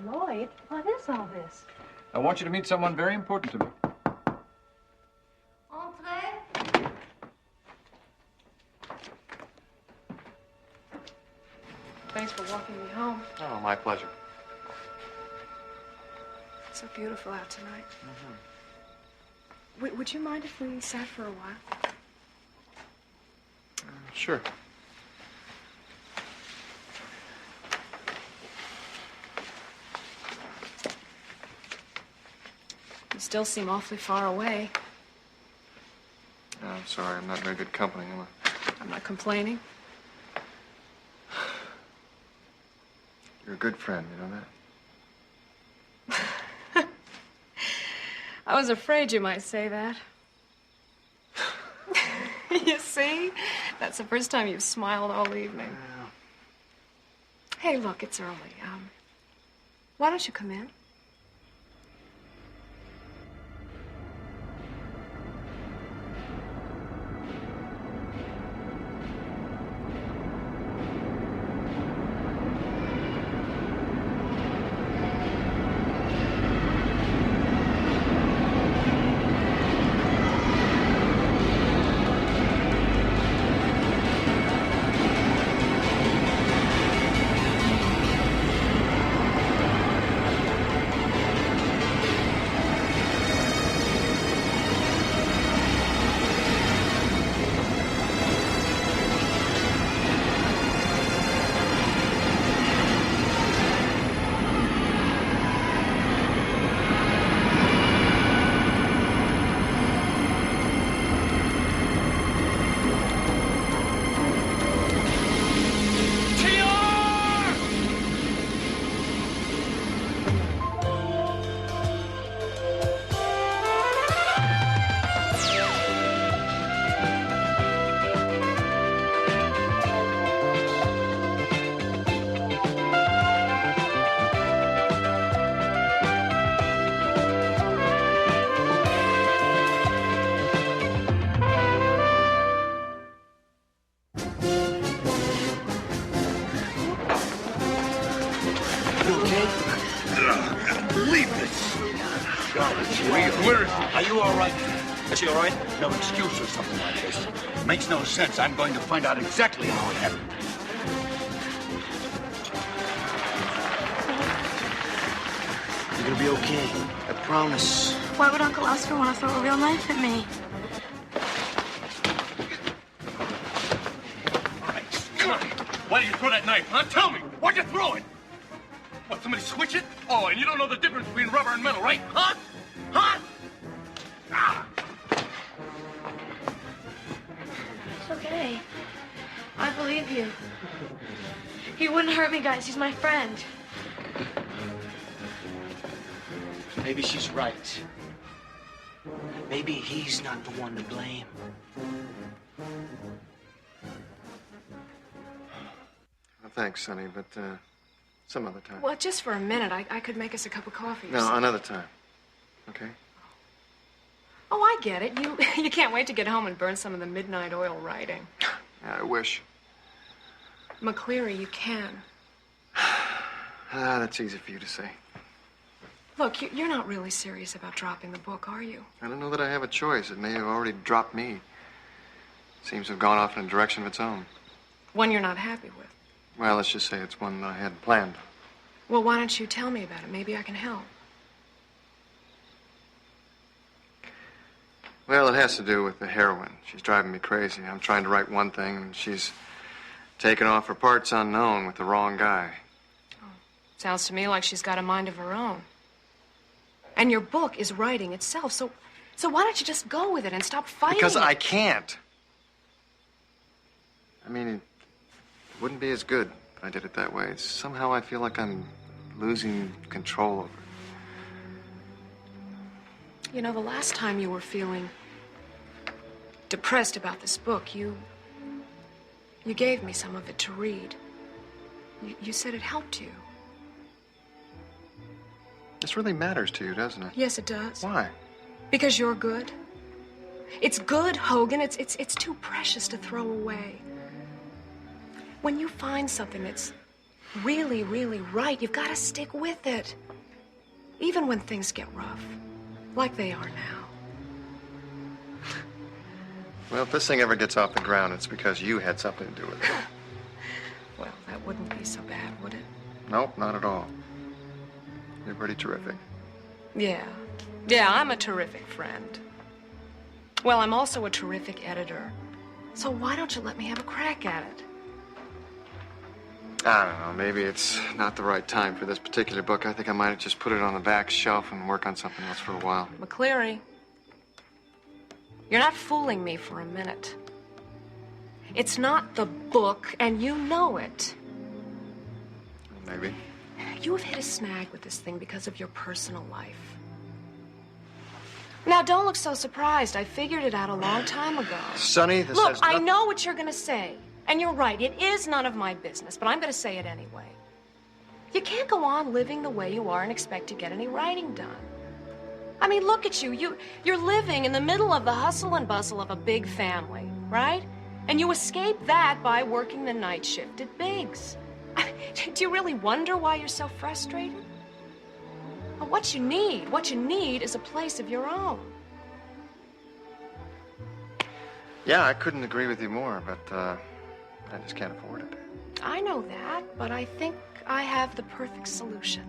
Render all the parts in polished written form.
Lloyd, what is all this? I want you to meet someone very important to me. Entree. Thanks for walking me home. Oh, my pleasure. It's so beautiful out tonight. Would you mind if we sat for a while? Sure. You still seem awfully far away. Oh, I'm sorry. I'm not very good company, am I? I'm not complaining. You're a good friend, you know that? I was afraid you might say that. You see? That's the first time you've smiled all evening. Yeah. Hey, look, it's early. Why don't you come in? Are you all right? Is she all right? No excuse for something like this. It makes no sense. I'm going to find out exactly how it happened. You're gonna be okay. I promise. Why would Uncle Oscar want to throw a real knife at me? All right. Come on. Why did you throw that knife, huh? Tell me. Why'd you throw it? What, somebody switch it? Oh, and you don't know the difference between rubber and metal, right? Huh? Huh? Ah! It's okay. I believe you. He wouldn't hurt me, guys. He's my friend. Maybe she's right. Maybe he's not the one to blame. Well, thanks, Sonny, but some other time. Well, just for a minute. I could make us a cup of coffee. or No, something. another time. Okay? Oh, I get it. You can't wait to get home and burn some of the midnight oil writing. Yeah, I wish. McCleary, you can. That's easy for you to say. Look, you're not really serious about dropping the book, are you? I don't know that I have a choice. It may have already dropped me. Seems to have gone off in a direction of its own. One you're not happy with. Well, let's just say it's one I hadn't planned. Well, why don't you tell me about it? Maybe I can help. Well, it has to do with the heroine. She's driving me crazy. I'm trying to write one thing, and she's taking off for parts unknown with the wrong guy. Sounds to me like she's got a mind of her own. And your book is writing itself, so why don't you just go with it and stop fighting? Because I can't. I mean, it wouldn't be as good if I did it that way. Somehow I feel like I'm losing control over it. You know, the last time you were feeling depressed about this book, you gave me some of it to read. You said it helped you. This really matters to you, doesn't it? Yes, it does. Why? Because you're good. It's good, Hogan. It's too precious to throw away. When you find something that's really, really right, you've got to stick with it. Even when things get rough, like they are now. Well, if this thing ever gets off the ground, it's because you had something to do with it. Well, that wouldn't be so bad, would it? Nope, not at all. You're pretty terrific. Yeah. Yeah, I'm a terrific friend. Well, I'm also a terrific editor. So why don't you let me have a crack at it? I don't know, maybe it's not the right time for this particular book. I think I might just put it on the back shelf and work on something else for a while. McCleary, you're not fooling me for a minute. It's not the book, and you know it. Maybe. You have hit a snag with this thing because of your personal life. Now, don't look so surprised. I figured it out a long time ago. Sonny, this Look, has I nothing... know what you're going to say. And you're right. It is none of my business, but I'm going to say it anyway. You can't go on living the way you are and expect to get any writing done. I mean, look at you. You're living in the middle of the hustle and bustle of a big family, right? And you escape that by working the night shift at Biggs. Do you really wonder why you're so frustrated? Well, what you need is a place of your own. Yeah, I couldn't agree with you more, but I just can't afford it. I know that, but I think I have the perfect solution.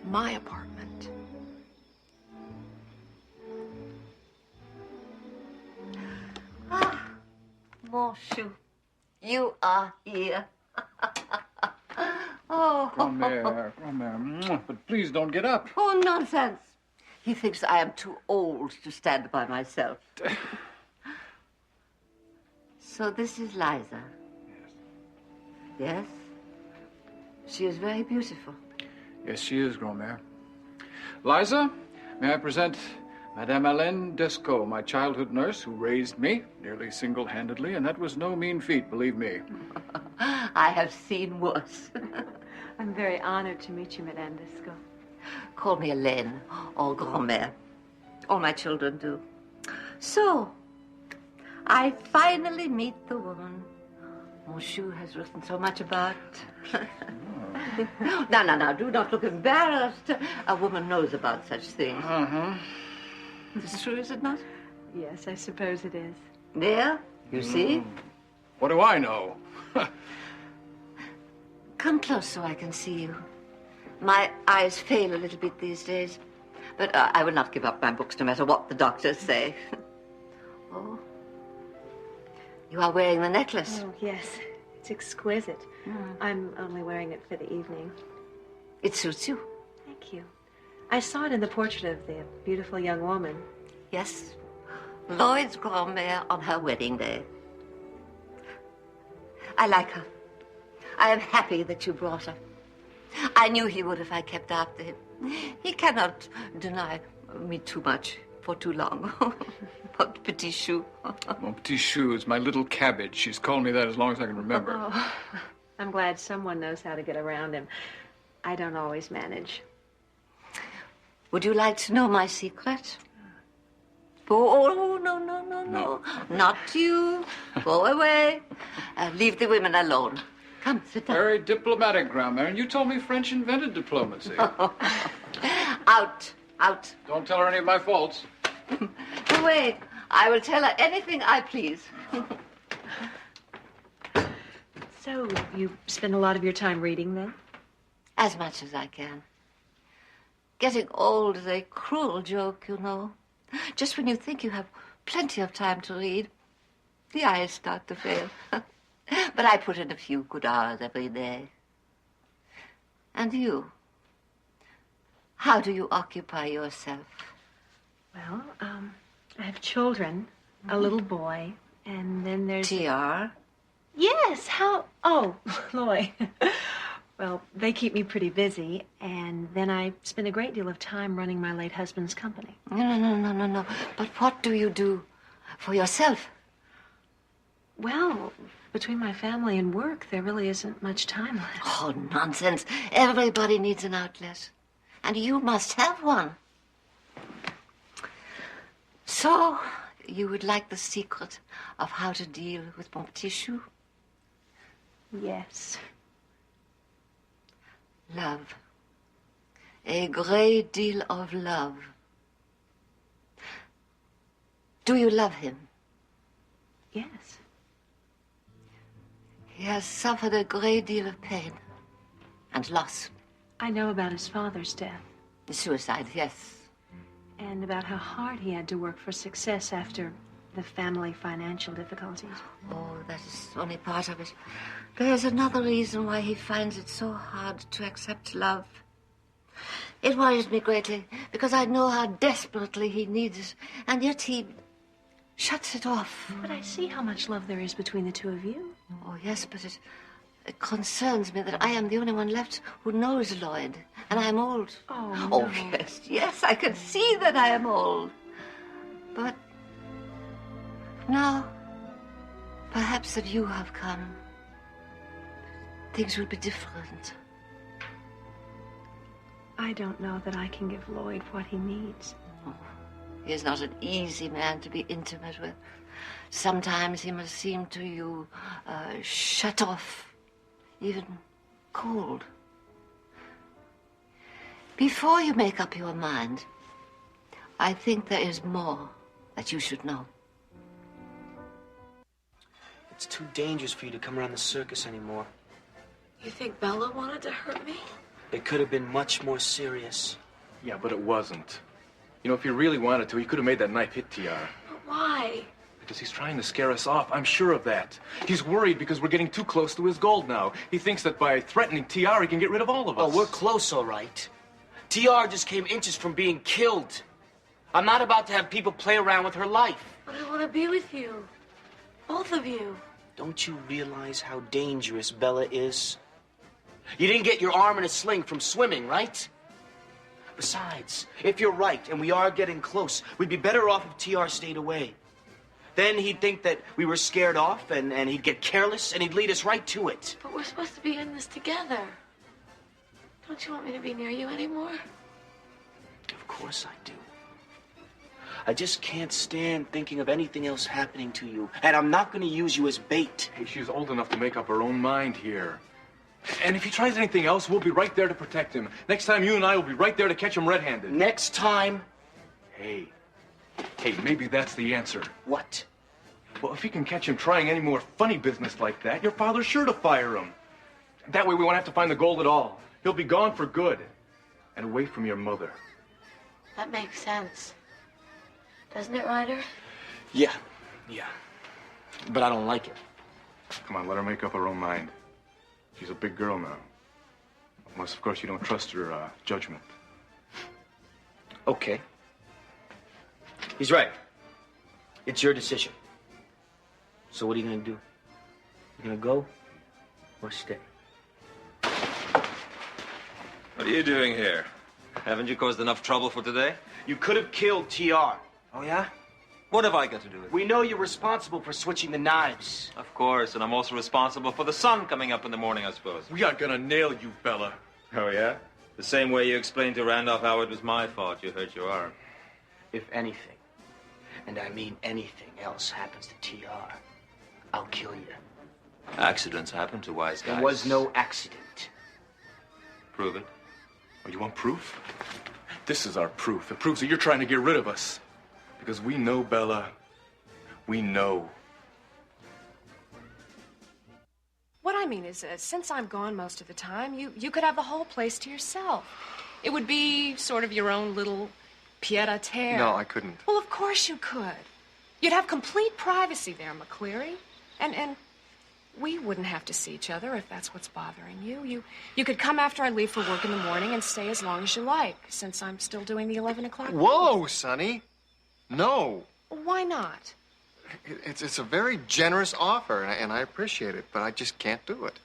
My apartment. Ah, Monsieur, you are here. Oh. Grand-mère, but please don't get up. Oh, nonsense. He thinks I am too old to stand by myself. So this is Liza. Yes? She is very beautiful. Yes, she is, Grand-mère. Liza, may I present Madame Hélène Descaux, my childhood nurse who raised me, nearly single-handedly, and that was no mean feat, believe me. I have seen worse. I'm very honored to meet you, Madame Descaux. Call me Hélène or Grand-mère. All my children do. So, I finally meet the woman Monsieur has written so much about. No, do not look embarrassed. A woman knows about such things. Uh-huh. It's true, is it not? Yes, I suppose it is. There, you see? What do I know? Come close so I can see you. My eyes fail a little bit these days. But I will not give up my books no matter what the doctors say. Oh. You are wearing the necklace. Oh, yes. It's exquisite. I'm only wearing it for the evening. It suits you. Thank you. I saw it in the portrait of the beautiful young woman. Yes. Lloyd's grand-mère on her wedding day. I like her. I am happy that you brought her. I knew he would if I kept after him. He cannot deny me too much for too long. Mon petit chou. Mon petit chou is my little cabbage. She's called me that as long as I can remember. Oh, I'm glad someone knows how to get around him. I don't always manage. Would you like to know my secret? Oh, no. Not you. Go away. Leave the women alone. Come, sit down. Very diplomatic, Grand-mère. And you told me French invented diplomacy. Out. Don't tell her any of my faults. Wait. I will tell her anything I please. So, you spend a lot of your time reading, then? As much as I can. Getting old is a cruel joke, you know. Just when you think you have plenty of time to read, the eyes start to fail. But I put in a few good hours every day. And you? How do you occupy yourself? Well, I have children, a little boy, and then there's... TR? Yes, how... Oh, Lloyd. Well, they keep me pretty busy, and then I spend a great deal of time running my late husband's company. No. But what do you do for yourself? Well, between my family and work, there really isn't much time left. Oh, nonsense. Everybody needs an outlet. And you must have one. So, you would like the secret of how to deal with mon petit chou? Yes. Love. A great deal of love. Do you love him? Yes. He has suffered a great deal of pain and loss. I know about his father's death. The suicide, yes. And about how hard he had to work for success after the family financial difficulties. Oh, that is only part of it. There's another reason why he finds it so hard to accept love. It worries me greatly because I know how desperately he needs it, and yet he shuts it off. But I see how much love there is between the two of you. Oh, yes, but it concerns me that I am the only one left who knows Lloyd, and I'm old. Oh, Oh, no. yes, I can see that I am old. But now, perhaps that you have come, things will be different. I don't know that I can give Lloyd what he needs. Oh, he is not an easy man to be intimate with. Sometimes he must seem to you shut off, even cold. Before you make up your mind, I think there is more that you should know. It's too dangerous for you to come around the circus anymore. You think Bella wanted to hurt me? It could have been much more serious. Yeah, but it wasn't. You know, if he really wanted to, he could have made that knife hit Tiara. But why? Because he's trying to scare us off. I'm sure of that. He's worried because we're getting too close to his gold now. He thinks that by threatening Tiara, he can get rid of all of us. Oh, we're close, all right. TR just came inches from being killed. I'm not about to have people play around with her life. But I want to be with you. Both of you. Don't you realize how dangerous Bella is? You didn't get your arm in a sling from swimming, right? Besides, if you're right and we are getting close, we'd be better off if TR stayed away. Then he'd think that we were scared off and he'd get careless and he'd lead us right to it. But we're supposed to be in this together. Don't you want me to be near you anymore? Of course I do. I just can't stand thinking of anything else happening to you. And I'm not going to use you as bait. Hey, she's old enough to make up her own mind here. And if he tries anything else, we'll be right there to protect him. Next time, you and I will be right there to catch him red-handed. Next time? Hey, maybe that's the answer. What? Well, if he can catch him trying any more funny business like that, your father's sure to fire him. That way we won't have to find the gold at all. He'll be gone for good. And away from your mother. That makes sense. Doesn't it, Ryder? Yeah. But I don't like it. Come on, let her make up her own mind. She's a big girl now. Unless, of course, you don't trust her judgment. Okay. He's right. It's your decision. So what are you gonna do? You gonna go or stay? What are you doing here? Haven't you caused enough trouble for today? You could have killed TR. Oh, yeah? What have I got to do with it? We know you're responsible for switching the knives. Of course, and I'm also responsible for the sun coming up in the morning, I suppose. We are gonna nail you, Bella. Oh, yeah? The same way you explained to Randolph how it was my fault you hurt your arm. If anything, and I mean anything else happens to TR, I'll kill you. Accidents happen to wise guys. There was no accident. Prove it. Oh, you want proof? This is our proof. It proves that you're trying to get rid of us. Because we know, Bella. We know. What I mean is, since I'm gone most of the time, you could have the whole place to yourself. It would be sort of your own little pied-à-terre. No, I couldn't. Well, of course you could. You'd have complete privacy there, McCleary. And we wouldn't have to see each other if that's what's bothering you. You could come after I leave for work in the morning and stay as long as you like, since I'm still doing the 11 o'clock. Whoa, Sonny. No. Why not? It's a very generous offer, and I appreciate it, but I just can't do it.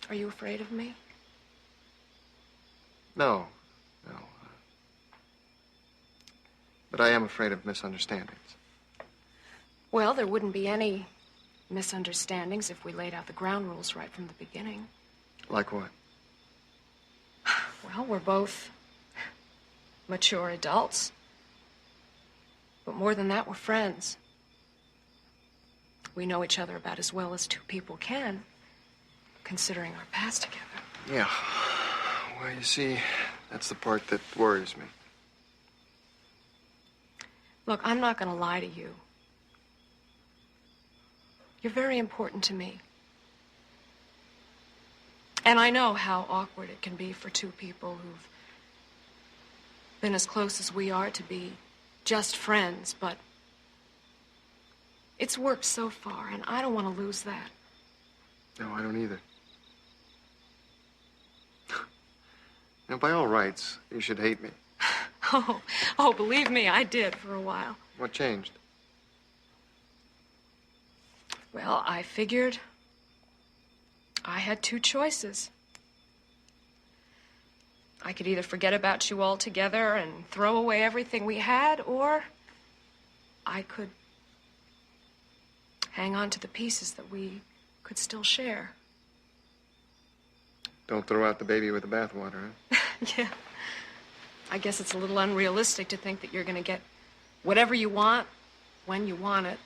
Are you afraid of me? No. But I am afraid of misunderstandings. Well, there wouldn't be any misunderstandings if we laid out the ground rules right from the beginning. Like what? Well, we're both mature adults. But more than that, we're friends. We know each other about as well as two people can, considering our past together. Yeah. Well, you see, that's the part that worries me. Look, I'm not going to lie to you. You're very important to me. And I know how awkward it can be for two people who've been as close as we are to be just friends, but it's worked so far, and I don't want to lose that. No, I don't either. Now, by all rights, you should hate me. Oh, believe me, I did for a while. What changed? Well, I figured I had two choices. I could either forget about you altogether and throw away everything we had, or I could hang on to the pieces that we could still share. Don't throw out the baby with the bathwater, huh? Yeah. I guess it's a little unrealistic to think that you're going to get whatever you want when you want it.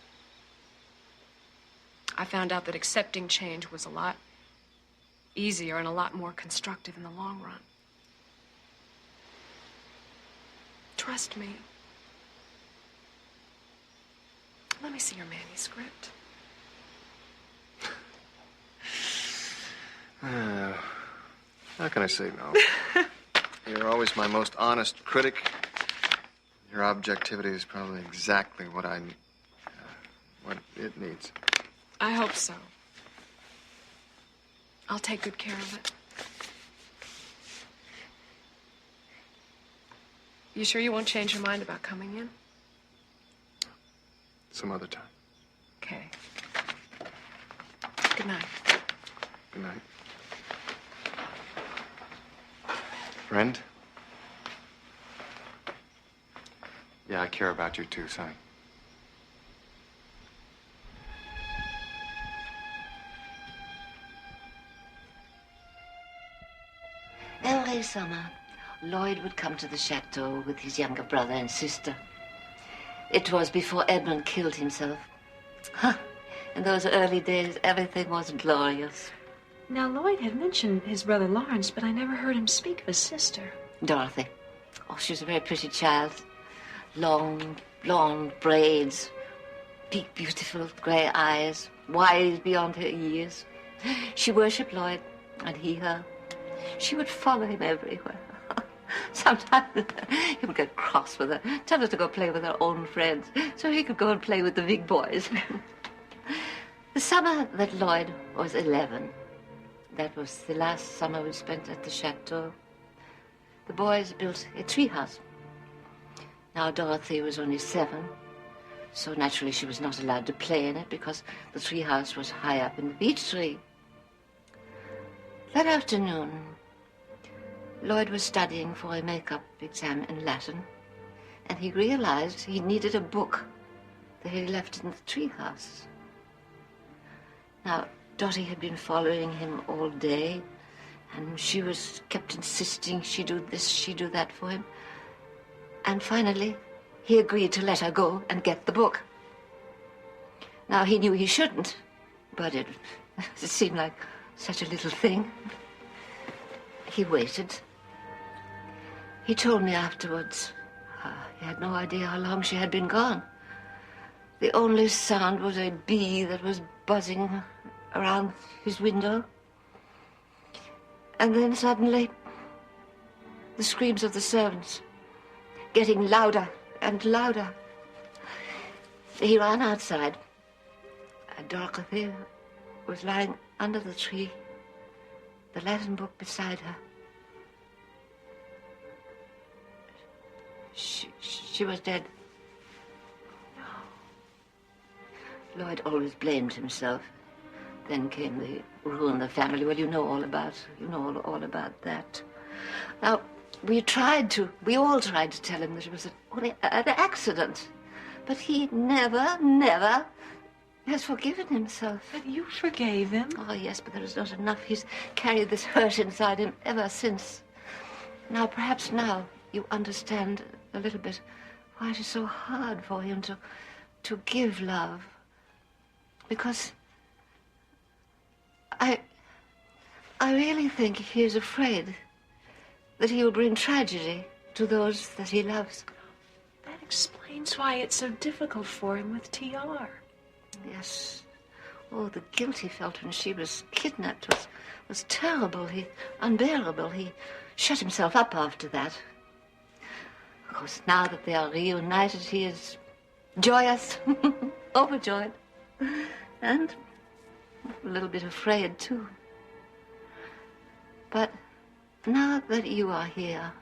I found out that accepting change was a lot easier and a lot more constructive in the long run. Trust me. Let me see your manuscript. How can I say no? You're always my most honest critic. Your objectivity is probably exactly what what it needs. I hope so. I'll take good care of it. You sure you won't change your mind about coming in? Some other time. Okay. Good night. Good night. Friend? Yeah, I care about you too, son. Every summer, Lloyd would come to the chateau with his younger brother and sister. It was before Edmund killed himself. Huh. In those early days, everything was glorious. Now, Lloyd had mentioned his brother Lawrence, but I never heard him speak of his sister. Dorothy. Oh, she was a very pretty child. Long, blonde braids, big, beautiful gray eyes, wise beyond her years. She worshipped Lloyd, and he her. She would follow him everywhere. Sometimes he would get cross with her, tell her to go play with her own friends, so he could go and play with the big boys. The summer that Lloyd was 11, that was the last summer we spent at the chateau, the boys built a treehouse. Now, Dorothy was only 7, so naturally she was not allowed to play in it because the treehouse was high up in the beech tree. That afternoon, Lloyd was studying for a makeup exam in Latin, and he realized he needed a book that he left in the treehouse. Now, Dottie had been following him all day, and she kept insisting she do this, she do that for him. And finally, he agreed to let her go and get the book. Now, he knew he shouldn't, but it seemed like such a little thing. He waited. He told me afterwards he had no idea how long she had been gone. The only sound was a bee that was buzzing around his window. And then suddenly, the screams of the servants, getting louder and louder. He ran outside, and Dorothy was lying under the tree, the Latin book beside her. She was dead. Lloyd always blamed himself. Then came the ruin of the family. Well, you know all about that. Now, we all tried to tell him that it was only an accident. But he never has forgiven himself. But you forgave him. Oh, yes, but there is not enough. He's carried this hurt inside him ever since. Now, perhaps now you understand a little bit why it is so hard for him to give love. Because I I really think he is afraid that he will bring tragedy to those that he loves. That explains why it's so difficult for him with TR. Yes. Oh, the guilt he felt when she was kidnapped was terrible, unbearable. He shut himself up after that. Of course, now that they are reunited, he is joyous, overjoyed, and a little bit afraid, too. But now that you are here,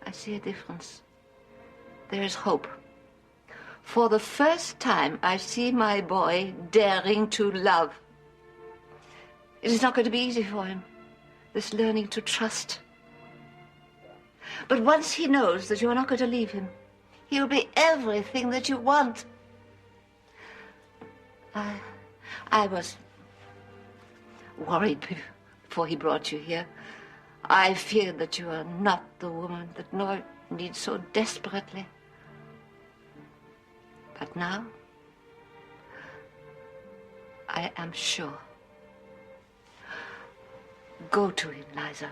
I see a difference. There is hope. For the first time, I see my boy daring to love. It is not going to be easy for him, this learning to trust. But once he knows that you are not going to leave him, he will be everything that you want. I was worried before he brought you here. I feared that you are not the woman that Noel needs so desperately. But now, I am sure. Go to him, Liza.